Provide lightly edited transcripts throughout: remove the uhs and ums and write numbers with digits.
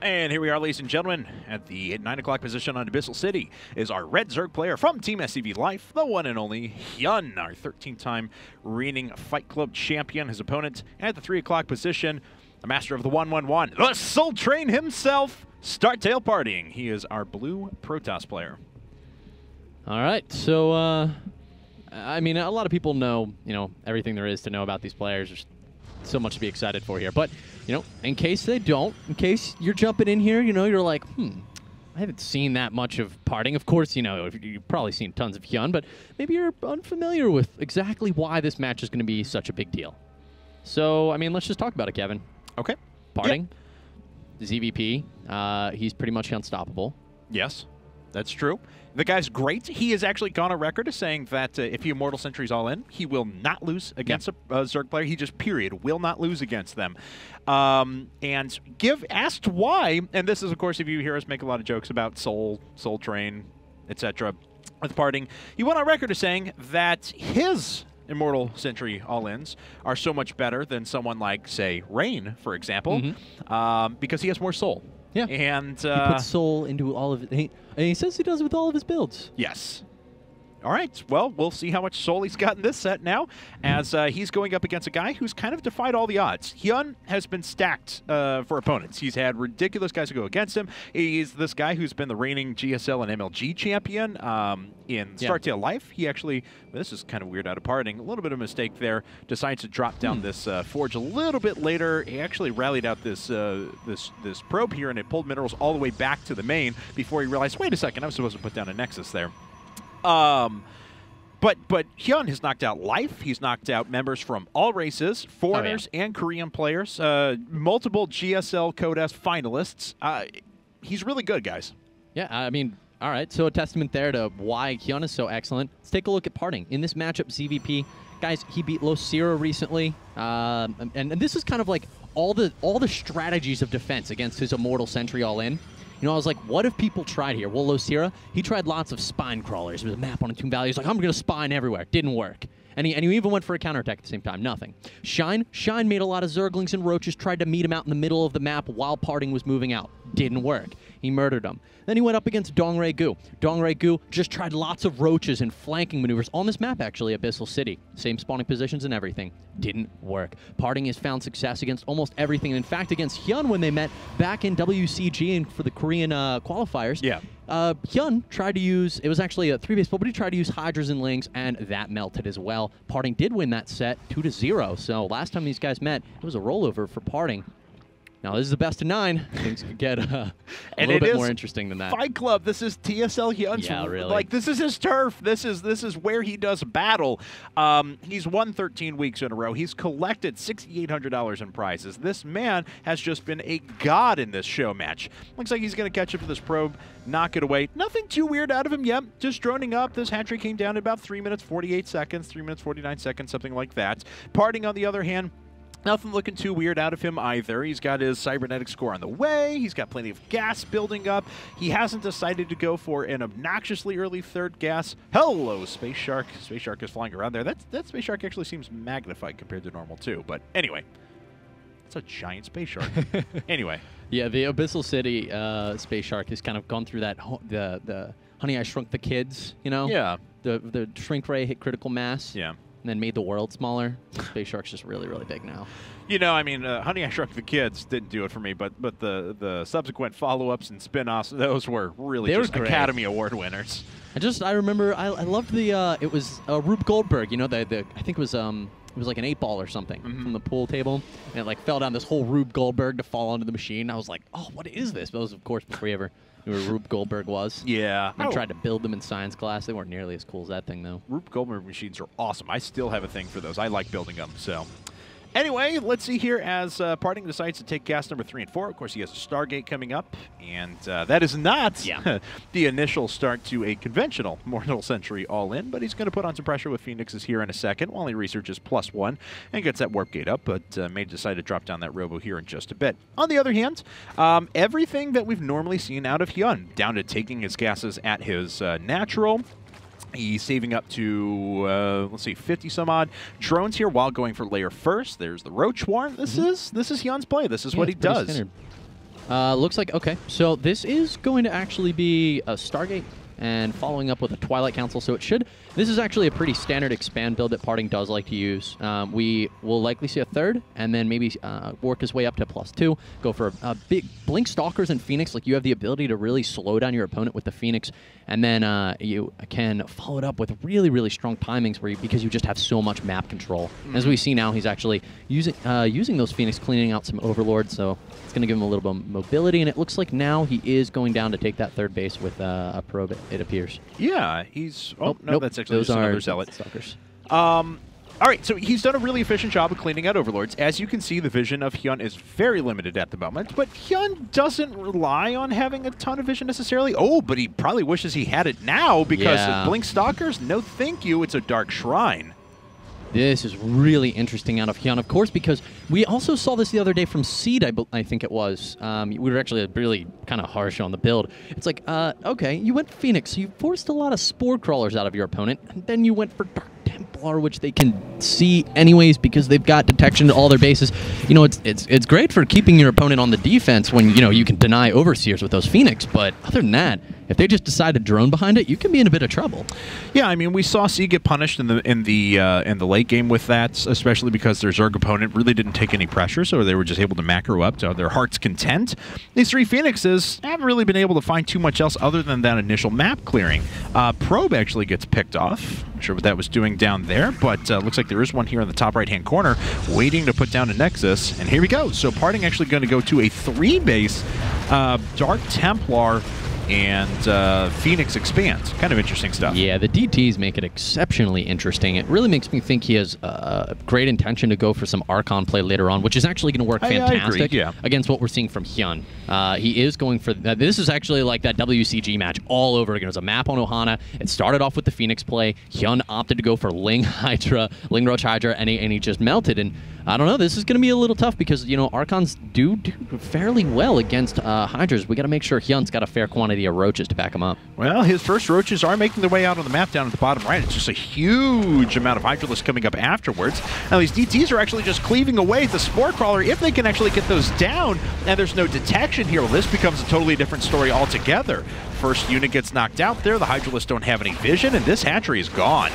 And here we are, ladies and gentlemen, at the 9 o'clock position on Abyssal City is our Red Zerg player from Team SCV Life, the one and only HyuN, our 13-time reigning Fight Club champion. His opponent at the 3 o'clock position, the master of the 1-1-1, the Soul Train himself, PartinG. He is our blue Protoss player. All right, so I mean, a lot of people know, everything there is to know about these players. There's so much to be excited for here, but in case they don't, in case you're jumping in here, you're like, I haven't seen that much of PartinG. Of course, you've probably seen tons of HyuN, but maybe you're unfamiliar with exactly why this match is going to be such a big deal. So, I mean, let's just talk about it, Kevin. Okay. PartinG, ZVP, he's pretty much unstoppable. Yes, that's true. The guy's great. He has actually gone on record as saying that if he Immortal Sentries all in, he will not lose against a Zerg player. He just, period, will not lose against them. And asked why, and this is, of course, if you hear us make a lot of jokes about Soul Train, etc. with PartinG, he went on record as saying that his Immortal Sentry all-ins are so much better than someone like, say, Rain, for example, because he has more soul. Yeah, and he puts soul into all of it. And he says he does it with all of his builds. Yes. All right. Well, we'll see how much soul he's got in this set now, as he's going up against a guy who's kind of defied all the odds. HyuN has been stacked for opponents. He's had ridiculous guys who go against him. He's this guy who's been the reigning GSL and MLG champion in StarCraft Life. He actually, this is kind of weird out of PartinG, a little bit of a mistake there, decides to drop down this forge a little bit later. He actually rallied out this this probe here, and it pulled minerals all the way back to the main before he realized, wait a second, I was supposed to put down a Nexus there. But HyuN has knocked out Life. He's knocked out members from all races, foreigners and Korean players, multiple GSL Code S finalists. He's really good, guys. Yeah, I mean, all right. So a testament there to why HyuN is so excellent. Let's take a look at PartinG. In this matchup, ZVP, guys, he beat Losira recently, and this is kind of like all the strategies of defense against his Immortal Sentry all-in. I was like, what if people tried here? Well, Losira, he tried lots of spine crawlers with a map on a Tomb Valley. He's like, I'm going to spine everywhere. Didn't work. And he even went for a counterattack at the same time. Nothing. Shine made a lot of Zerglings and Roaches, tried to meet him out in the middle of the map while PartinG was moving out. Didn't work. He murdered him. Then he went up against Dongray Gu. Dongray Gu just tried lots of Roaches and flanking maneuvers on this map, actually, Abyssal City. Same spawning positions and everything. Didn't work. PartinG has found success against almost everything. In fact, against HyuN when they met back in WCG and for the Korean qualifiers, HyuN tried to use, it was actually a 3-base build, but he tried to use Hydras and Lings, and that melted as well. PartinG did win that set 2-0. So last time these guys met, it was a rollover for PartinG. Now, this is the best of 9. Things could get a little bit more interesting than that. Fight Club. This is TSL HyuN's. Yeah, really. Like, this is his turf. This is where he does battle. He's won 13 weeks in a row. He's collected $6,800 in prizes. This man has just been a god in this show match. Looks like he's going to catch up to this probe, knock it away. Nothing too weird out of him yet. Just droning up. This hat trick came down in about 3 minutes, 48 seconds, 3 minutes, 49 seconds, something like that. PartinG, on the other hand, nothing looking too weird out of him either. He's got his cybernetic score on the way. He's got plenty of gas building up. He hasn't decided to go for an obnoxiously early third gas. Hello, Space Shark. Space Shark is flying around there. That Space Shark actually seems magnified compared to normal, too. But anyway, it's a giant Space Shark. Anyway. Yeah, the Abyssal City Space Shark has kind of gone through that, the Honey, I Shrunk the Kids, Yeah. The shrink ray hit critical mass. Yeah. And then made the world smaller. Space Shark's just really, really big now. I mean, Honey, I Shrunk the Kids didn't do it for me, but the subsequent follow-ups and spin-offs, those were really just Academy Award winners. I remember, I loved the, it was Rube Goldberg, I think it was like an 8-ball or something from the pool table, and it like fell down this whole Rube Goldberg to fall onto the machine. I was like, oh, what is this? But it was, of course, before you ever knew where Rube Goldberg was. Yeah. I tried to build them in science class. They weren't nearly as cool as that thing, though. Rube Goldberg machines are awesome. I still have a thing for those. I like building them, so. Anyway, let's see here as PartinG decides to take gas number 3 and 4. Of course, he has a Stargate coming up, and that is not the initial start to a conventional Immortal Sentry all-in, but he's going to put on some pressure with Phoenixes here in a second while he researches +1 and gets that Warp Gate up, but may decide to drop down that Robo here in just a bit. On the other hand, everything that we've normally seen out of HyuN, down to taking his gases at his natural. He's saving up to, let's see, 50-some-odd drones here while going for layer first. There's the Roach War. This is HyuN's play. This is what he does. Looks like, okay, so this is going to actually be a Stargate and following up with a Twilight Council, so this is actually a pretty standard expand build that PartinG does like to use. We will likely see a third, and then maybe work his way up to +2, go for a big Blink Stalkers and Phoenix. Like, you have the ability to really slow down your opponent with the Phoenix, and then you can follow it up with really, really strong timings because you just have so much map control. As we see now, he's actually using those Phoenix, cleaning out some Overlords, so it's going to give him a little bit of mobility, and it looks like now he is going down to take that third base with a probe, it appears. Yeah, he's... Oh, no, nope. that's actually Those just are another Zealot. Stalkers. All right, so he's done a really efficient job of cleaning out Overlords. As you can see, the vision of HyuN is very limited at the moment, but HyuN doesn't rely on having a ton of vision necessarily. Oh, but he probably wishes he had it now because Blink Stalkers, no thank you, it's a Dark Shrine. This is really interesting out of HyuN, of course, because we also saw this the other day from Seed, I think it was. We were actually really kind of harsh on the build. It's like, okay, you went Phoenix, so you forced a lot of Spore Crawlers out of your opponent, and then you went for Dark Templar, which they can see anyways because they've got detection to all their bases. You know, it's great for keeping your opponent on the defense when, you know, you can deny Overseers with those Phoenix, but other than that, if they just decide to drone behind it, you can be in a bit of trouble. Yeah, I mean, we saw C get punished in the late game with that, especially because their Zerg opponent really didn't take any pressure, so they were just able to macro up to their heart's content. These three Phoenixes haven't really been able to find too much else other than that initial map clearing. Probe actually gets picked off. Not sure what that was doing down there, but looks like there is one here in the top right-hand corner waiting to put down a Nexus, and here we go. So PartinG actually going to go to a 3-base Dark Templar and Phoenix expands. Kind of interesting stuff. Yeah, the DTs make it exceptionally interesting. It really makes me think he has great intention to go for some Archon play later on, which is actually going to work fantastic against what we're seeing from HyuN. He is going for... this is actually like that WCG match all over again. It was a map on Ohana. It started off with the Phoenix play. HyuN opted to go for Ling Roach Hydra, and he just melted. And I don't know, this is going to be a little tough because, you know, Archons do fairly well against Hydras. We got to make sure HyuN's got a fair quantity of Roaches to back him up. Well, his first Roaches are making their way out on the map down at the bottom right. It's just a huge amount of Hydralisks coming up afterwards. Now, these DTs are actually just cleaving away at the Spore Crawler if they can actually get those down, and there's no detection here. Well, this becomes a totally different story altogether. First unit gets knocked out there. The Hydralisks don't have any vision, and this hatchery is gone.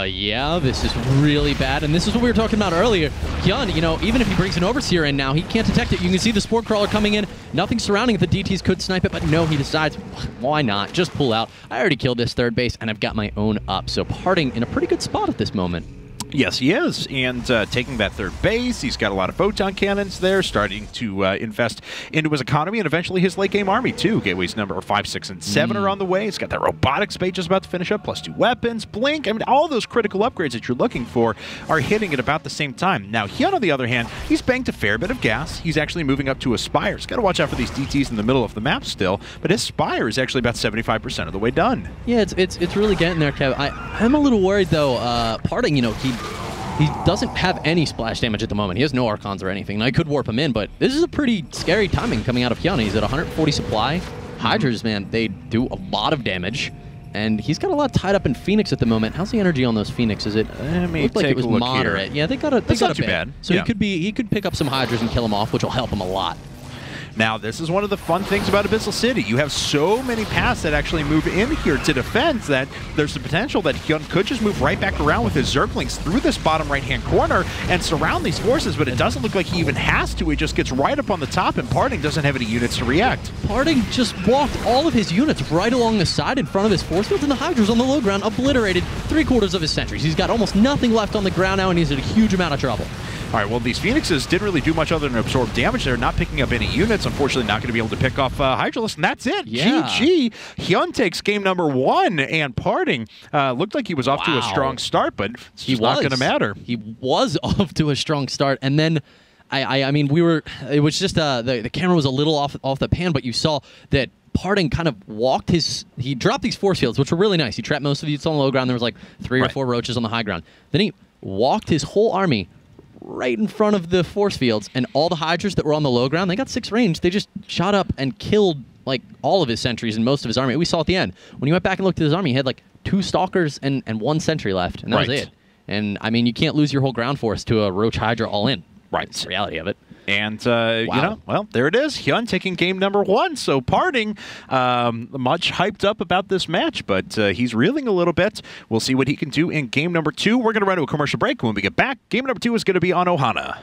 Yeah, this is really bad, and this is what we were talking about earlier. HyuN, you know, even if he brings an Overseer in now, he can't detect it. You can see the Spore Crawler coming in. Nothing surrounding it. The DTs could snipe it, but no, he decides, why not? Just pull out. I already killed this third base, and I've got my own up. So PartinG in a pretty good spot at this moment. Yes, he is, and taking that third base, he's got a lot of photon cannons there, starting to invest into his economy, and eventually his late-game army, too. Gateways number 5, 6, and 7 are on the way. He's got that robotics base just about to finish up, +2 weapons, Blink. I mean, all those critical upgrades that you're looking for are hitting at about the same time. Now, HyuN, on the other hand, he's banked a fair bit of gas. He's actually moving up to a Spire. He's got to watch out for these DTs in the middle of the map still, but his Spire is actually about 75% of the way done. Yeah, it's really getting there, Kev. I'm a little worried, though. PartinG, you know, he doesn't have any splash damage at the moment. He has no Archons or anything. I could warp him in, but this is a pretty scary timing coming out of HyuN. He's at 140 supply. Hydras, man, they do a lot of damage. And he's got a lot tied up in Phoenix at the moment. How's the energy on those Phoenixes? It looked like it was moderate. Here. Yeah, they got a That's not too bit. bad. So he could pick up some Hydras and kill them off, which will help him a lot. Now, this is one of the fun things about Abyssal City. You have so many paths that actually move in here to defense that there's the potential that HyuN could just move right back around with his Zerglings through this bottom right-hand corner and surround these forces, but it doesn't look like he even has to. He just gets right up on the top, and PartinG doesn't have any units to react. PartinG just walked all of his units right along the side in front of his force fields, and the Hydras on the low ground obliterated 3/4 of his sentries. He's got almost nothing left on the ground now, and he's in a huge amount of trouble. All right, well, these Phoenixes didn't really do much other than absorb damage. They're not picking up any units. Unfortunately, not going to be able to pick off Hydralisks, and that's it. Yeah. GG. HyuN takes game number 1, and PartinG looked like he was off to a strong start, but it's just not going to matter. He was off to a strong start, and then I mean, it was just the camera was a little off the pan, but you saw that PartinG kind of walked he dropped these force fields, which were really nice. He trapped most of the units on the low ground. There was like 3 or 4 Roaches on the high ground. Then he walked his whole army right in front of the force fields, and all the Hydras that were on the low ground, they got 6 range. They just shot up and killed like all of his sentries and most of his army. We saw at the end when you went back and looked at his army, he had like 2 Stalkers and 1 sentry left, and that was it. And I mean, you can't lose your whole ground force to a Roach Hydra all in. Right. That's the reality of it. And, you know, well, there it is. HyuN taking game number 1. So PartinG, much hyped up about this match, but he's reeling a little bit. We'll see what he can do in game number 2. We're going to run to a commercial break. When we get back, game number 2 is going to be on Ohana.